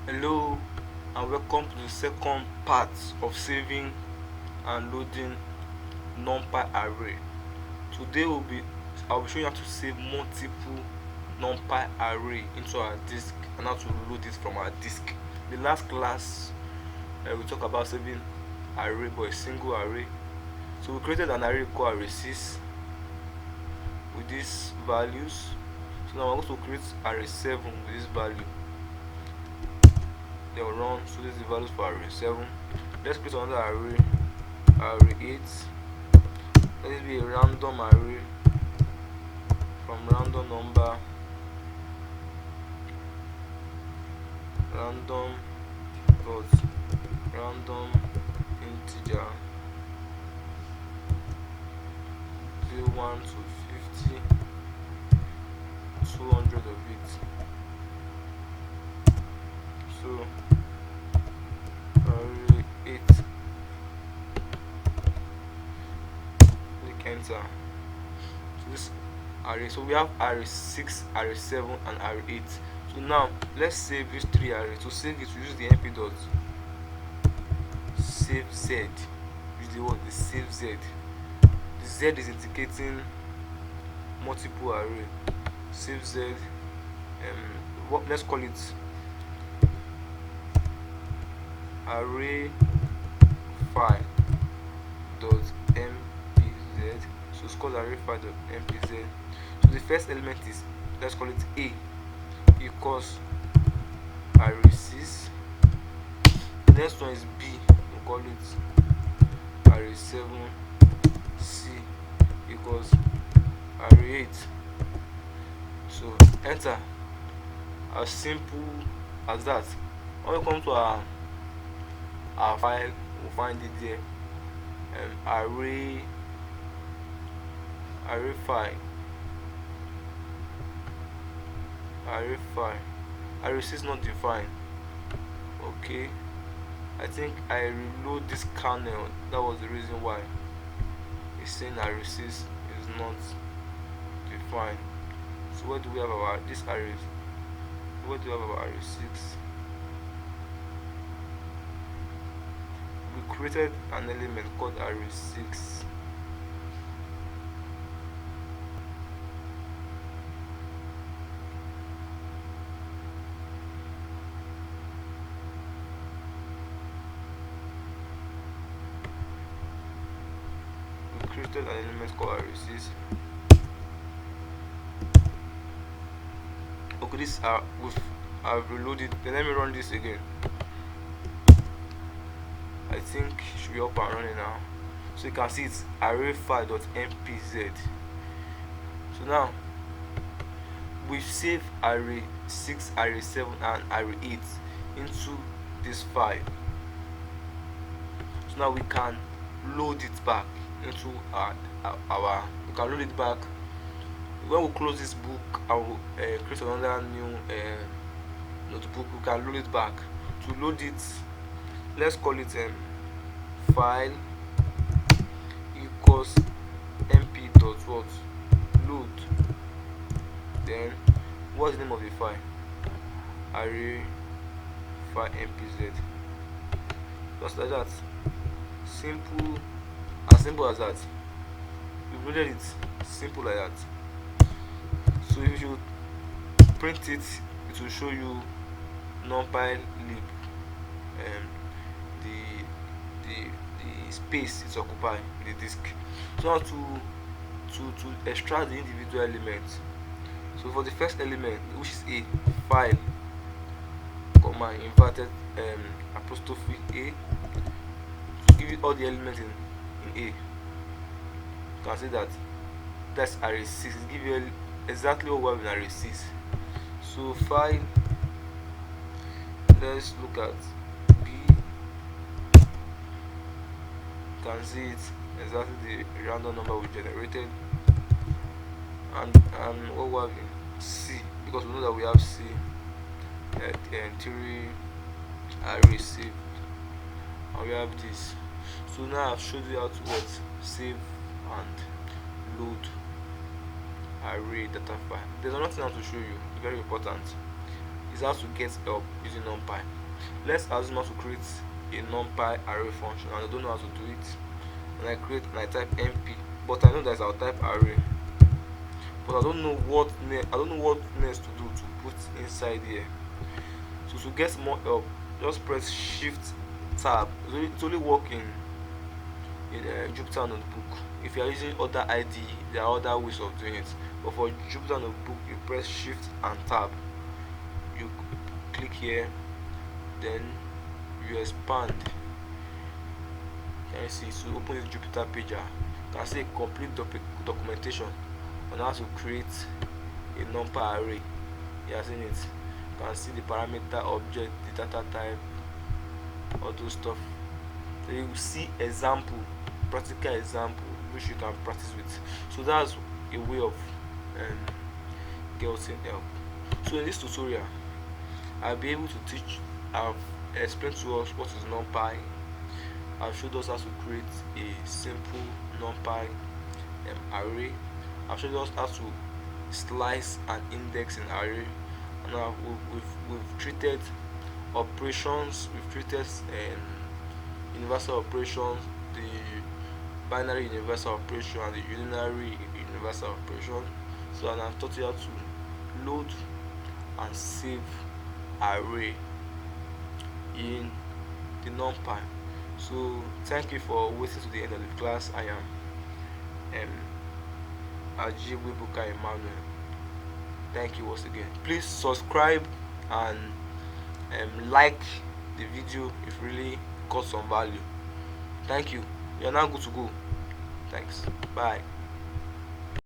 Hello and welcome to the second part of saving and loading numpy array. Today I'll be showing you how to save multiple numpy array into our disk and how to load it from our disk. The last class we talked about saving array but a single array. So we created an array called array6 with these values. So now we're going to create array7 with this value. Then we'll run. So this is the values for array7. Let's create another array8. Let it be a random array from random number, random dot random integer 1 to 50, 200 of it. So array8, click enter. So this array, so we have array6, array7 and array8. So now let's save these three arrays. To save it, we use the np dot save z. Use the word the save z. The z is indicating multiple array. Save z. Let's call it array file dot mpz. So it's called array file dot mpz. So the first element is, let's call it a, equals array6. The next one is b, we'll call it array7. C equals array8. So enter. As simple as that. When we come to our file, we'll find it there. Array file, array6 not defined. Okay, I think I reload this kernel. That was the reason why it's saying array6 is not defined. So where do we have our this arrays? Where do we have our array6? We created an element called array6. Created an element called array6. Okay, this I've reloaded. Then let me run this again. I think it should be up and running now. So you can see it's array file.mpz. So now we save array6, array7 and array8 into this file. So now we can load it back into our we can load it back. When we close this book and we'll create another new notebook, we can load it back. To load it, let's call it file equals mp dot what load. Then what's the name of the file? Array file mpz. Just like that. Simple, as simple as that. We loaded it, simple like that. So if you print it, it will show you numpy lib, the space it's occupied in the disk. So now to extract the individual elements. So for the first element, which is a file, comma inverted apostrophe a, to give it all the elements in a. You can see that that's array6. It gives you exactly what we have in array6. So file, let's look at b. You can see it exactly the random number we generated, and what we have in c, because we know that we have c and 3 array saved, and we have this. So now I've showed you how to save and load array data file. There's another thing I have to show you, very important. is how to get help using NumPy. Let's assume how to create a NumPy array function and I don't know how to do it. And I type np, but I know that I'll type array, but I don't know what next to do to put inside here. So to get more help, just press shift tab. It's only work in Jupyter Notebook. If you are using other IDE, there are other ways of doing it, but for Jupyter Notebook you press shift and tab. You click here, then you expand. Can you see? So open the Jupyter page. You can see a complete documentation on how to create a NumPy array. You are seeing it. You can see the parameter, object, the data type, all those stuff. So you see example, practical example which you can practice with. So that's a way of getting help. So in this tutorial I'll be able to teach, I've explained to us what is NumPy. I've showed us how to create a simple NumPy array. I've showed us how to slice and index an array, and now we've treated operations, we've treated universal operations, the binary universal operation and the unary universal operation. So and I've taught you how to load and save array in the NumPy. So thank you for waiting to the end of the class. I am Ajib Wibuka Emmanuel. Thank you once again. Please subscribe and like the video if really got some value. Thank you. You are now good to go. Thanks. Bye.